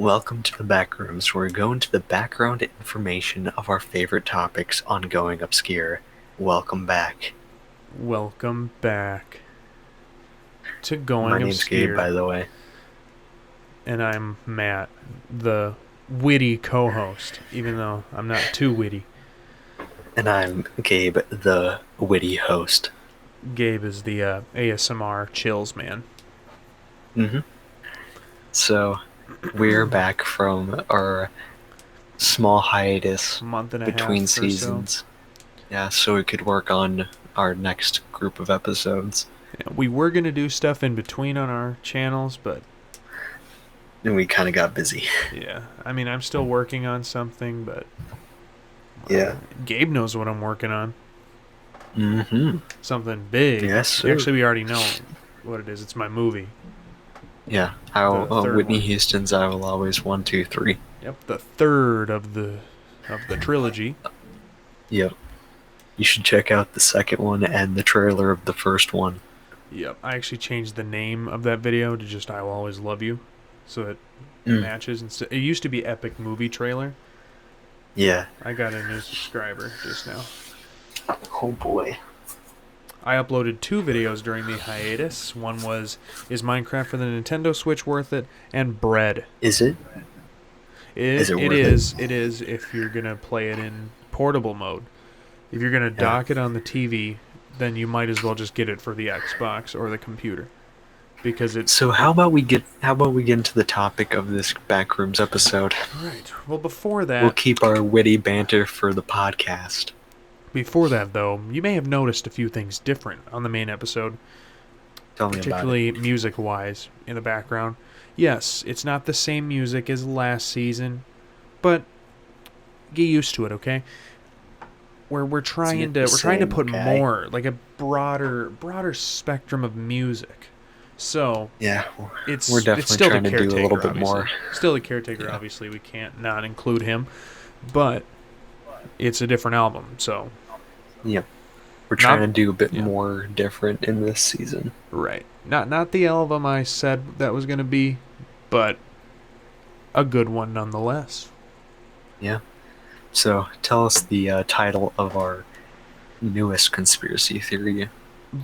Welcome to the Backrooms, where we go into the background information of our favorite topics on Going Obscure. Welcome back. Welcome back to Going My name's Obscure. Gabe, by the way. And I'm Matt, the witty co-host, even though I'm not too witty. And I'm Gabe, the witty host. Gabe is the ASMR chills man. So, we're back from our small hiatus Month and a between half seasons. So. Yeah, so we could work on our next group of episodes. Yeah, we were going to do stuff in between on our channels, but... And we kind of got busy. Yeah, I mean, I'm still working on something, but... Yeah. Gabe knows what I'm working on. Mm-hmm. Something big. Yes, sir. Actually, we already know what it is. It's my movie. Yeah, Whitney Houston's I Will Always 1, 2, 3. Yep, the third of the trilogy. Yep. You should check out the second one and the trailer of the first one. Yep, I actually changed the name of that video to just I Will Always Love You, so it matches. It used to be Epic Movie Trailer. Yeah. I got a new subscriber just now. Oh boy. I uploaded 2 videos during the hiatus. One was, is Minecraft for the Nintendo Switch worth it? And bread. Is it? Is it worth it? It is if you're going to play it in portable mode. If you're going to dock it on the TV, then you might as well just get it for the Xbox or the computer. Because it's... So how about we get into the topic of this Backrooms episode? Right. Well, before that... We'll keep our witty banter for the podcast. Before that, though, you may have noticed a few things different on the main episode. Tell me about it. Particularly music-wise in the background. Yes, it's not the same music as last season, but get used to it, okay? We're trying to put more, like a broader spectrum of music. So yeah, we're definitely still trying the to do a little bit obviously. more. Still the Caretaker, obviously. We can't not include him, but it's a different album, so... Yep. We're trying to do a bit more different in this season. Right. Not the album I said that was going to be, but a good one nonetheless. Yeah. So, tell us the title of our newest conspiracy theory.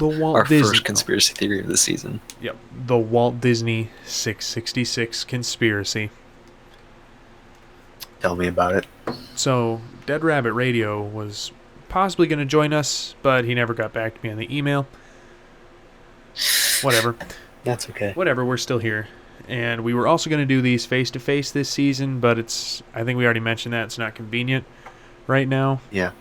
Our first conspiracy theory of the season. Yep. The Walt Disney 666 conspiracy. Tell me about it. So, Dead Rabbit Radio was possibly going to join us, but he never got back to me on the email. Whatever. That's okay. Whatever, we're still here. And we were also going to do these face-to-face this season, but I think we already mentioned that. It's not convenient right now. Yeah.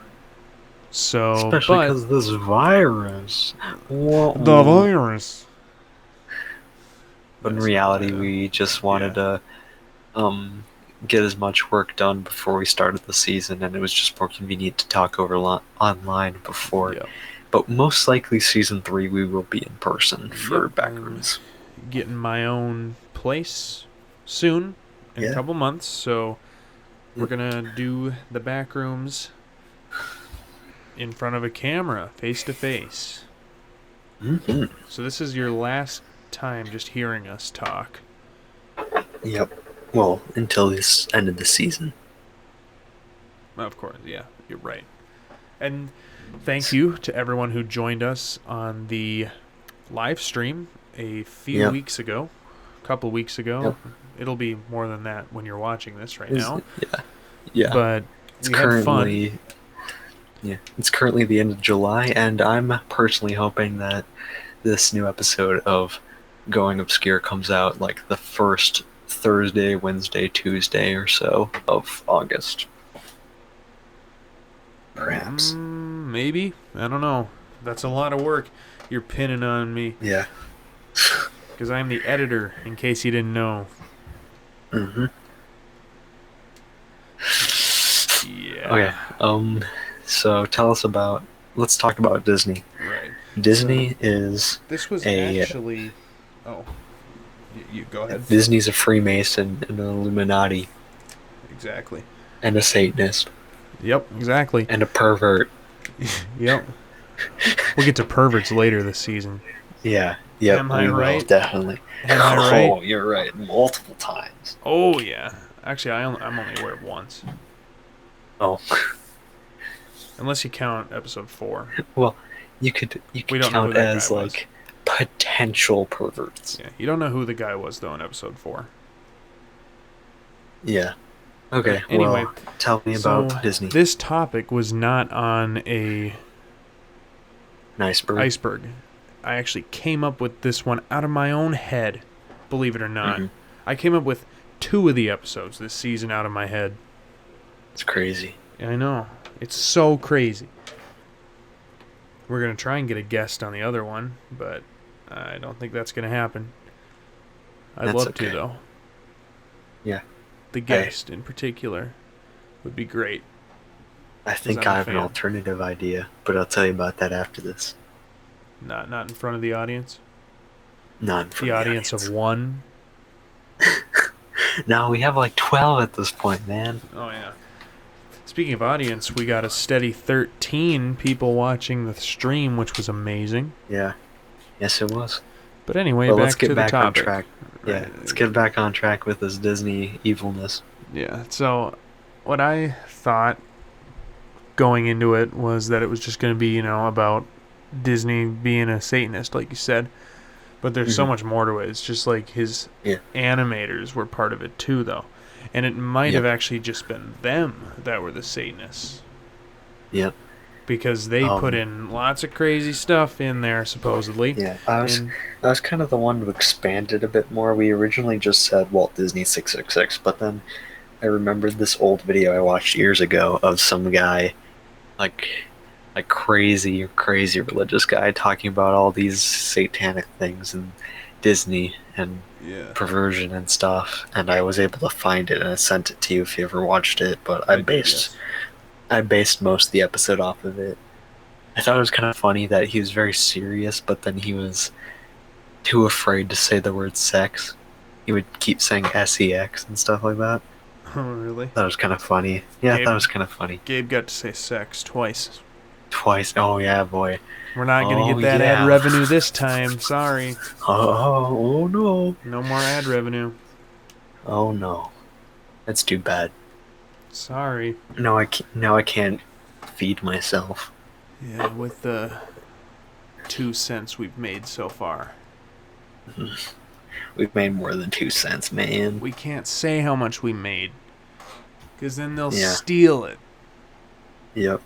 So, especially because of this virus. The virus. But in reality, we just wanted to get as much work done before we started the season, and it was just more convenient to talk over online before. Yep. But most likely, season 3 we will be in person for Backrooms. Getting my own place soon in a couple months, so we're gonna do the Backrooms in front of a camera, face to face. So this is your last time just hearing us talk. Yep. Well, until this end of the season. Of course, yeah, you're right. And thank you to everyone who joined us on the live stream a few weeks ago, a couple weeks ago. Yep. It'll be more than that when you're watching this right now. Yeah. But we had fun. Yeah, it's currently the end of July, and I'm personally hoping that this new episode of Going Obscure comes out like the first Thursday, Wednesday, Tuesday or so of August. Perhaps. Maybe. I don't know. That's a lot of work you're pinning on me. Yeah. Because I'm the editor, in case you didn't know. Yeah. Okay. So tell us let's talk about Disney. Right. Disney is This was actually... Oh. You go ahead. Disney's a Freemason and an Illuminati. Exactly. And a Satanist. Yep, exactly. And a pervert. Yep. We'll get to perverts later this season. Yeah. Yep. Am I We right? will definitely. Am I right? Oh, you're right. Multiple times. Oh yeah. Actually, I'm only aware of once. Oh. Unless you count episode 4. Well, you could We don't know who count that as guy was. like potential perverts. Yeah, you don't know who the guy was though in episode 4. Yeah. Okay. But anyway, well, tell me about Disney. This topic was not on an iceberg. I actually came up with this one out of my own head. Believe it or not, I came up with 2 of the episodes this season out of my head. It's crazy. I know. It's so crazy. We're going to try and get a guest on the other one, but I don't think that's going to happen. I'd love to, though. Yeah. The guest, in particular, would be great. I think I have an alternative idea, but I'll tell you about that after this. Not in front of the audience? Not in front of the audience. Of 1? No, we have like 12 at this point, man. Oh, yeah. Speaking of audience, we got a steady 13 people watching the stream, which was amazing. Yeah. Yes, it was. But anyway, let's get back on track. Yeah, let's get back on track with this Disney evilness. Yeah, so what I thought going into it was that it was just going to be, about Disney being a Satanist, like you said. But there's so much more to it. It's just like his animators were part of it too, though. And it might have actually just been them that were the Satanists. Yep. Because they put in lots of crazy stuff in there, supposedly. Yeah, I was kind of the one who expanded a bit more. We originally just said Walt Disney 666, but then I remembered this old video I watched years ago of some guy, like crazy religious guy, talking about all these satanic things and Disney and perversion and stuff. And I was able to find it, and I sent it to you if you ever watched it. But I based most of the episode off of it. I thought it was kind of funny that he was very serious, but then he was too afraid to say the word sex. He would keep saying sex and stuff like that. Oh, really? That was kind of funny. Yeah, I thought it was kind of funny. Gabe got to say sex twice. Twice? Oh, yeah, boy. We're not going to get that ad revenue this time. Sorry. Oh, no. No more ad revenue. Oh, no. That's too bad. Sorry. No, I can't feed myself. Yeah, with the 2 cents we've made so far. We've made more than 2 cents, man. We can't say how much we made, because then they'll steal it. Yep.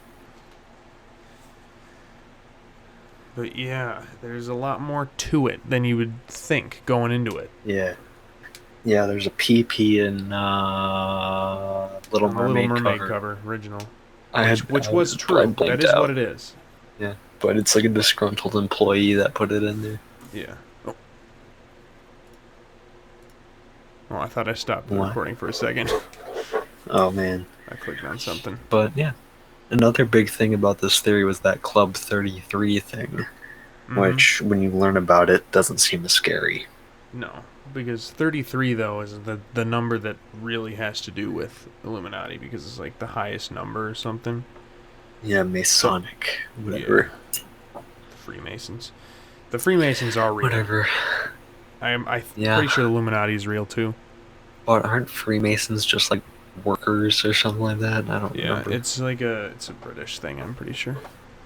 But yeah, there's a lot more to it than you would think going into it. Yeah. Yeah, there's a PP in Little Mermaid cover original. Which was true. That is what it is. Yeah, but it's like a disgruntled employee that put it in there. Yeah. Oh, I thought I stopped the recording for a second. Oh, man. I clicked on something. But, yeah. Another big thing about this theory was that Club 33 thing, which, when you learn about it, doesn't seem as scary. No, because 33, though, is the number that really has to do with Illuminati, because it's like the highest number or something. Yeah, Masonic, whatever. Yeah. The Freemasons. The Freemasons are real. Whatever. I'm pretty sure the Illuminati is real, too. But aren't Freemasons just like workers or something like that? I don't remember. Yeah, it's a British thing, I'm pretty sure.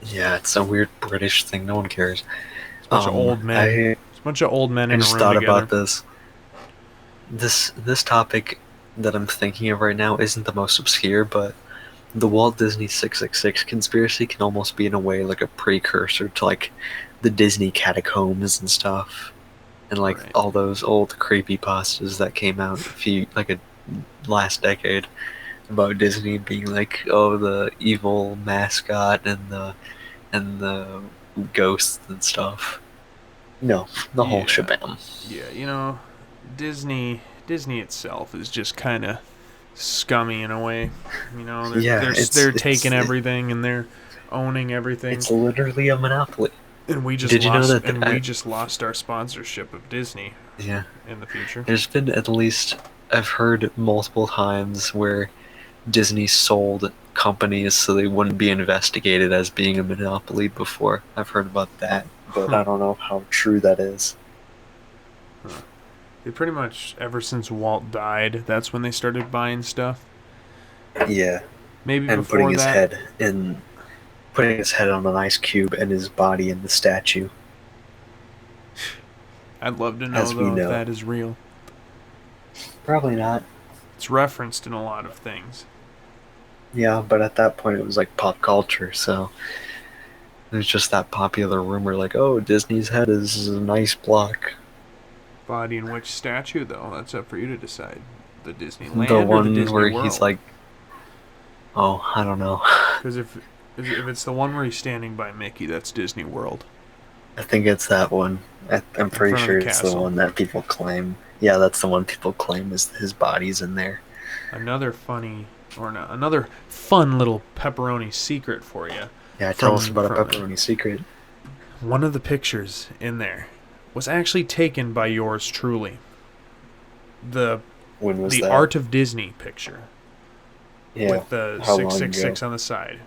Yeah, it's a weird British thing. No one cares. It's a bunch of old men. It's a bunch of old men in a room together. I just thought about this. This topic that I'm thinking of right now isn't the most obscure, but the Walt Disney 666 conspiracy can almost be in a way like a precursor to like the Disney catacombs and stuff. And like all those old creepypastas that came out last decade about Disney being like, oh, the evil mascot and the ghosts and stuff. No, the whole shebang. Yeah, Disney itself is just kind of scummy in a way. They're taking everything and they're owning everything. It's literally a monopoly. And we just lost our sponsorship of Disney. Yeah. In the future. There's been I've heard multiple times where Disney sold companies so they wouldn't be investigated as being a monopoly before. I've heard about that, but I don't know how true that is. They pretty much, ever since Walt died, that's when they started buying stuff. Yeah. Maybe And before that. putting his head on an ice cube and his body in the statue. I'd love to know, though, if that is real. Probably not. It's referenced in a lot of things. Yeah, but at that point it was like pop culture, so it was just that popular rumor like, oh, Disney's head is an ice block. Body in which statue, though? That's up for you to decide. The Disneyland The one or the Disney where World? he's like, oh, I don't know. Because if it's the one where he's standing by Mickey, that's Disney World. I think it's that one. I'm pretty sure it's the one that people claim. Yeah, that's the one people claim is his body's in there. Another fun little pepperoni secret for you. Yeah, tell us about a pepperoni secret. One of the pictures in there was actually taken by yours truly. When was that? The Art of Disney picture. Yeah. With the 666 on the side.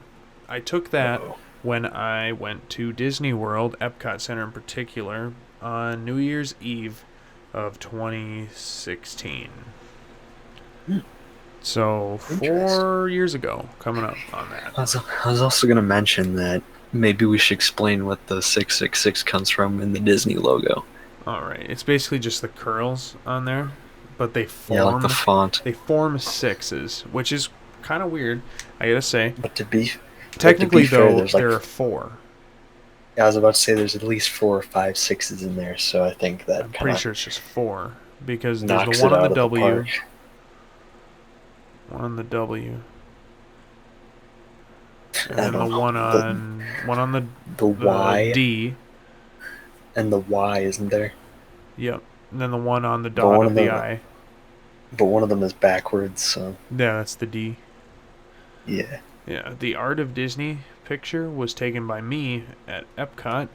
I took that when I went to Disney World, Epcot Center in particular, on New Year's Eve of 2016. So 4 years ago, coming up on that. I was also going to mention that maybe we should explain what the 666 comes from in the Disney logo. Alright, it's basically just the curls on there, but they form... Yeah, like the font. They form sixes, which is kind of weird, I gotta say. But to be technically, though, fair, there are 4. Yeah, I was about to say there's at least 4 or 5 sixes in there, so I think that I'm pretty sure it's just 4, because there's the one on the W. One on the W. And then the one on the Y. D. And the Y, isn't there? Yep. And then the one on the dot of the I. But one of them is backwards, so... Yeah, that's the D. Yeah. Yeah, the Art of Disney picture was taken by me at Epcot,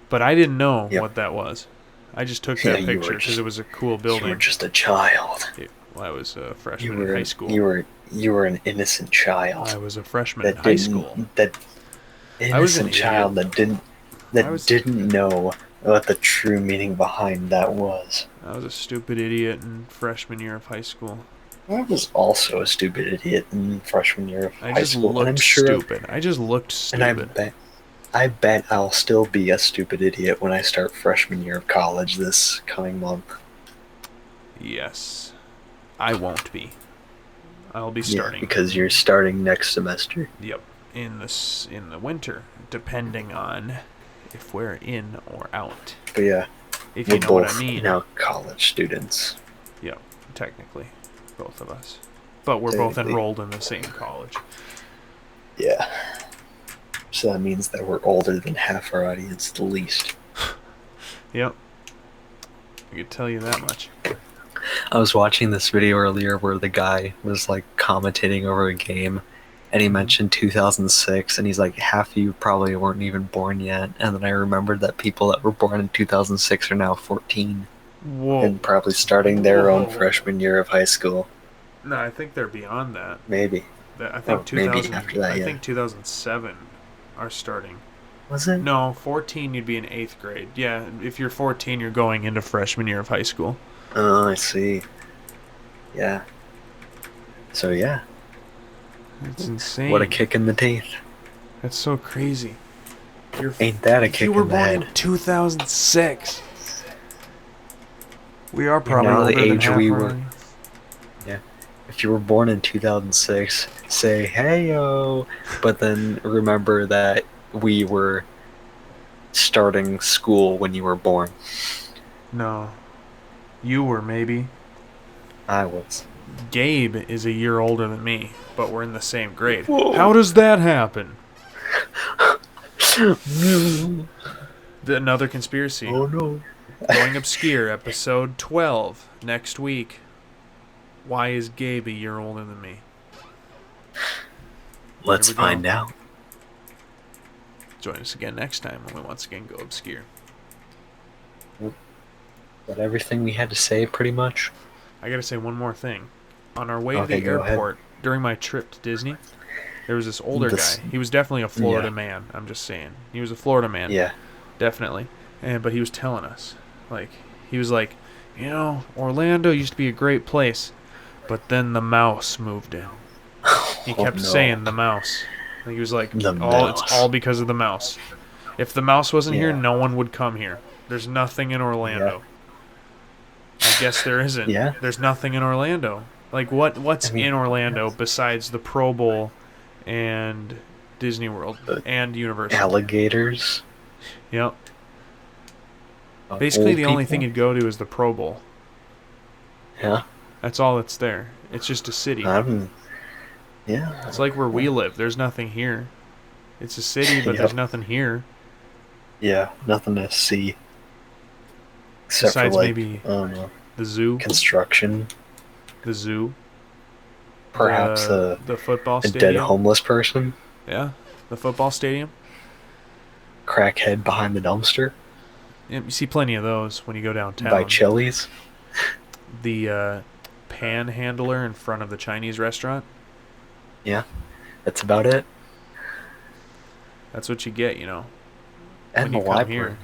but I didn't know what that was. I just took that picture because it was a cool building. You were just a child. Well, I was a freshman in high school. You were an innocent child. I was a freshman in high school. Innocent child that didn't know what the true meaning behind that was. I was a stupid idiot in freshman year of high school. I was also a stupid idiot in freshman year of high school. I just looked stupid. And I bet I'll still be a stupid idiot when I start freshman year of college this coming month. Yes. I won't be. I'll be starting. Yeah, because you're starting next semester. Yep. In the winter, depending on if we're in or out. But yeah, if you know what I mean. Now college students. Yep, technically, both of us. But we're both enrolled in the same college. Yeah. So that means that we're older than half our audience, at least. Yep. I could tell you that much. I was watching this video earlier where the guy was like commentating over a game, and he mentioned 2006, and he's like, half of you probably weren't even born yet. And then I remembered that people that were born in 2006 are now 14. Whoa. And probably starting their own freshman year of high school. No, I think they're beyond that. Maybe. I think maybe after that, I think 2007 are starting. Was it? No, 14 you'd be in 8th grade. Yeah, if you're 14, you're going into freshman year of high school. Oh, I see. Yeah. So yeah. It's insane. What a kick in the teeth. That's so crazy. Ain't that a kick in the head? You were born in 2006. We are probably older the age than we were. Yeah. If you were born in 2006, say hey-yo, but then remember that we were starting school when you were born. No. You were, maybe. I was. Gabe is a year older than me, but we're in the same grade. Whoa. How does that happen? Another conspiracy. Oh no. Going Obscure, episode 12, next week. Why is Gabe a year older than me? Let's find out. Join us again next time when we once again go obscure. Is that everything we had to say, pretty much? I gotta say one more thing. On our way to the airport, during my trip to Disney, there was this older guy. He was definitely a Florida man. I'm just saying. He was a Florida man. Yeah. Definitely. But he was telling us, he was like, Orlando used to be a great place, but then the mouse moved in. He kept saying the mouse. He was like, it's all because of the mouse. If the mouse wasn't here, no one would come here. There's nothing in Orlando. I guess there isn't. Yeah. There's nothing in Orlando. What's in Orlando besides the Pro Bowl and Disney World and Universal? Alligators. Yep. Basically, the only thing you'd go to is the Pro Bowl. Yeah. That's all that's there. It's just a city. Yeah. It's like where we live. There's nothing here. It's a city, but there's nothing here. Yeah, nothing to see. Except besides for, maybe the zoo. Construction. The zoo. Perhaps the football stadium. A dead homeless person. Yeah, the football stadium. Crackhead behind the dumpster. Yeah, you see plenty of those when you go downtown. By Chili's. The panhandler in front of the Chinese restaurant. Yeah, that's about it. That's what you get, And when the you come library. here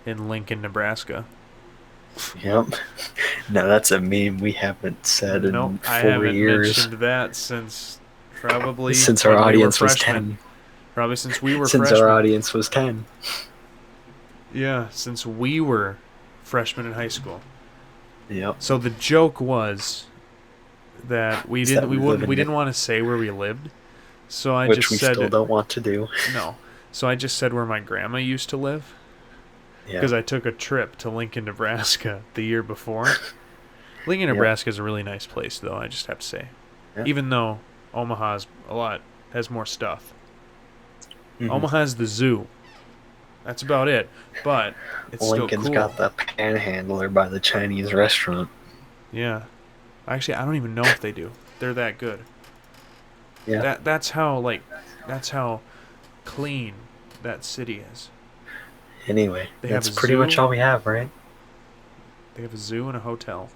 in Lincoln, Nebraska. Yep. No, that's a meme we haven't said in 4 years. I haven't mentioned that since probably... Since our audience was 10. Probably since we were freshmen. Since our audience was 10. Yeah, since we were freshmen in high school. Yep. So the joke was that we didn't want to say where we lived. So I Which just we said... still don't want to do. No. So I just said where my grandma used to live. Because I took a trip to Lincoln, Nebraska the year before. Lincoln, Nebraska is a really nice place, though, I just have to say. Yep. Even though Omaha's has more stuff. Omaha's the zoo. That's about it. But it's Lincoln's still cool. got the panhandler by the Chinese restaurant. Yeah. Actually, I don't even know if they do. They're that good. Yeah. That's how clean that city is. Anyway, that's pretty much all we have, right? They have a zoo and a hotel.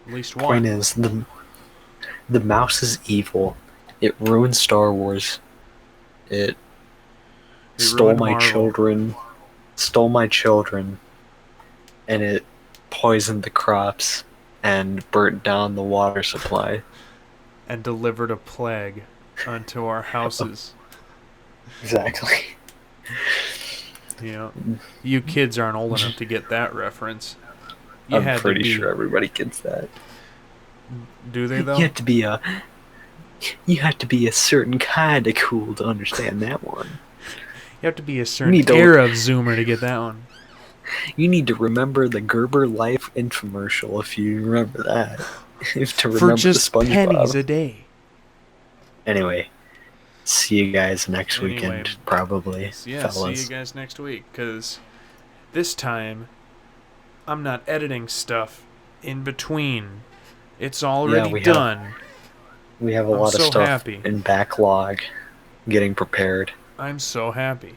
At least one. Point is, the mouse is evil. It ruined Star Wars. It stole my children. Stole my children. And it poisoned the crops and burnt down the water supply. And delivered a plague unto our houses. Exactly. You kids aren't old enough to get that reference. I'm pretty sure everybody gets that. Do they though? You have to be a certain kind of cool to understand that one. You have to be a certain era of Zoomer to get that one. You need to remember the Gerber Life infomercial if you remember that. For just pennies a day. Anyway. See you guys next weekend, probably. Yeah, fellas. See you guys next week, because this time I'm not editing stuff in between. It's already done. We have a lot of stuff in backlog, getting prepared. I'm so happy.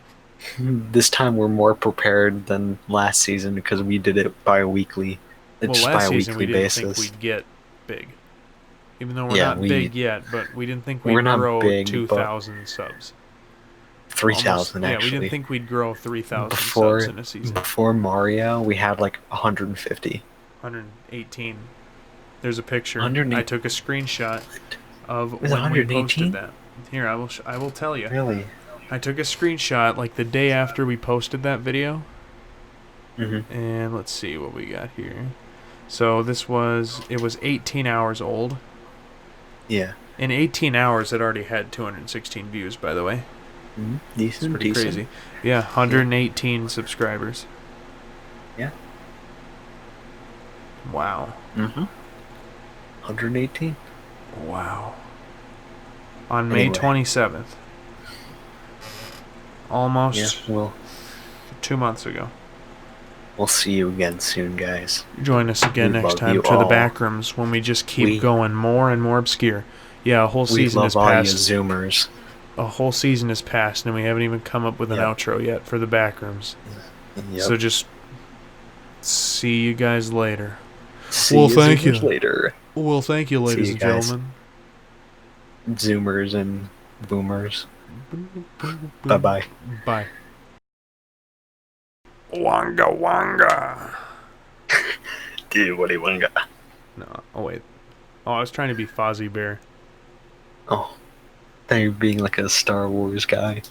This time we're more prepared than last season because we did it bi-weekly. Last season we didn't think we'd get big. Even though we're not big yet, but we didn't think we'd grow 2,000 subs. 3,000 actually. Yeah, we didn't think we'd grow 3,000 subs in a season. Before Mario, we had like 150. 118. There's a picture. I took a screenshot of when we posted that. Here, I will tell you. Really? I took a screenshot like the day after we posted that video. And let's see what we got here. So it was 18 hours old. Yeah. In 18 hours, it already had 216 views, by the way. Decent. It's pretty crazy. Yeah, 118 subscribers. Yeah. Wow. 118? Wow. On May 27th. Almost 2 months ago. We'll see you again soon, guys. Join us again next time to the Backrooms when we just keep going more and more obscure. Yeah, a whole season has passed. We love all you Zoomers. A whole season has passed, and we haven't even come up with an outro yet for the Backrooms. So just see you guys later. Thank you later. Well, thank you, ladies and gentlemen. Zoomers and boomers. Bye-bye. Bye. Wanga wanga. Dude, what do you want? No, oh wait. Oh, I was trying to be Fozzie Bear. Oh, they're being like a Star Wars guy.